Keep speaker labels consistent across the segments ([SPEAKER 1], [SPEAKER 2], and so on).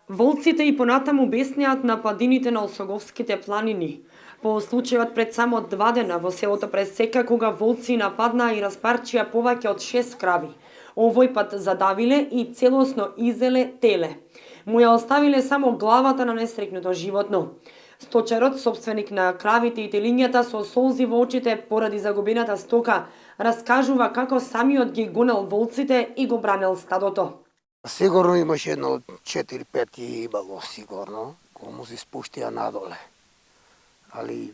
[SPEAKER 1] Волците и понатаму обяснеат на падините на Осоговските планини. По случајот пред само 2 дена во селото Пресека, кога волци нападнаа и распарчија повеќе од 6 крави. Овој пат задавиле и целосно изеле теле. Му ја оставиле само главата на несрекното животно. Сточарот, собственик на кравите и телињата, со солзи во очите поради загубената стока, раскажува како самиот ги гонел волците и го бранел стадото.
[SPEAKER 2] Сигурно имаше едно 4-5 имало, сигурно, кој му се спуштија надоле. Али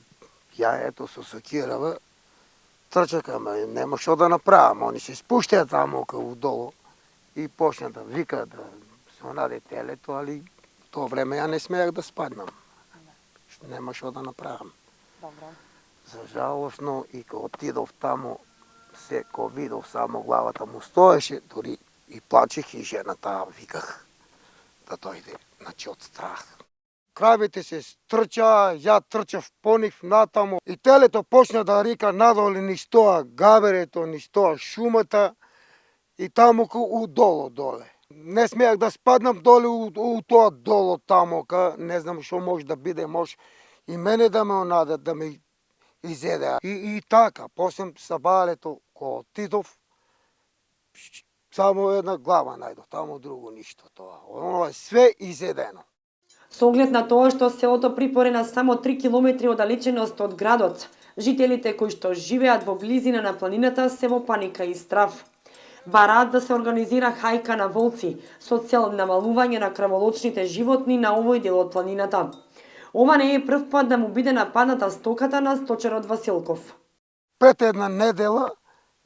[SPEAKER 2] ја ето со сокирава трчак, ама нема што да направам. Они се спуштија таму кај долу и почна да вика да се наде телето, али тоа време ја не смеах да спаднам. Нема што да направам.
[SPEAKER 1] Добро.
[SPEAKER 2] За жалосно и кога отидов таму, се ко видов само главата му стоеше, дури и плачех и жената виках да дојде, значи од страх. Кравите се стрчаа, ја трчав по нив натаму и телето почна да рика надоле низ тоа габерето, низ тоа шумата и таму удолу доле. Не смеах да спаднам доле у тоа долу таму, не знам што може да биде, може и мене да ме онадат, да ме изеде. И така, после сабалето, кога отидов, само една глава најдов, таму друго ништо тоа. Оно е све изедено.
[SPEAKER 1] Со оглед на тоа што селото Припоре на само 3 километри оддалеченост од градот, жителите кои што живеат во близина на планината се во паника и страв. Бараат да се организира хајка на волци со цел намалување на крволочните животни на овој дел од планината. Ова не е прв пат да му биде нападната стоката на сточарот Василков.
[SPEAKER 2] Пред една недела,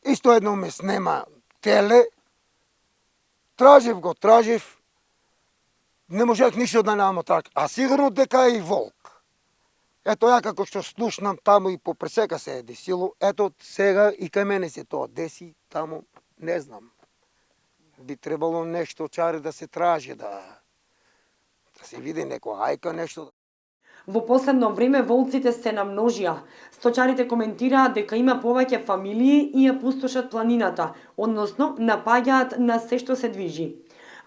[SPEAKER 2] исто едно ме снема теле, тражив, не можех ништо да намотак, а сигурно дека е и волк. Ето ја како што слушнам таму и по Пресека се е десило, ето сега и кај мене се тоа деси, таму не знам. Би требало нешто чари да се тражи, да се види некоја ајка, нешто.
[SPEAKER 1] Во последно време волците се намножија. Сточарите коментираат дека има повеќе фамилии и ја пустошат планината, односно напаѓаат на се што се движи.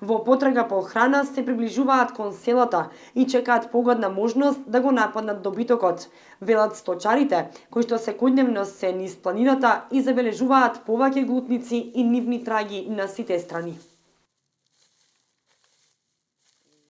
[SPEAKER 1] Во потрага по храна се приближуваат кон селата и чекаат погодна можност да го нападнат добитокот. Велат сточарите, кои што секојдневно се низ планината и забележуваат повеќе глутници и нивни траги на сите страни.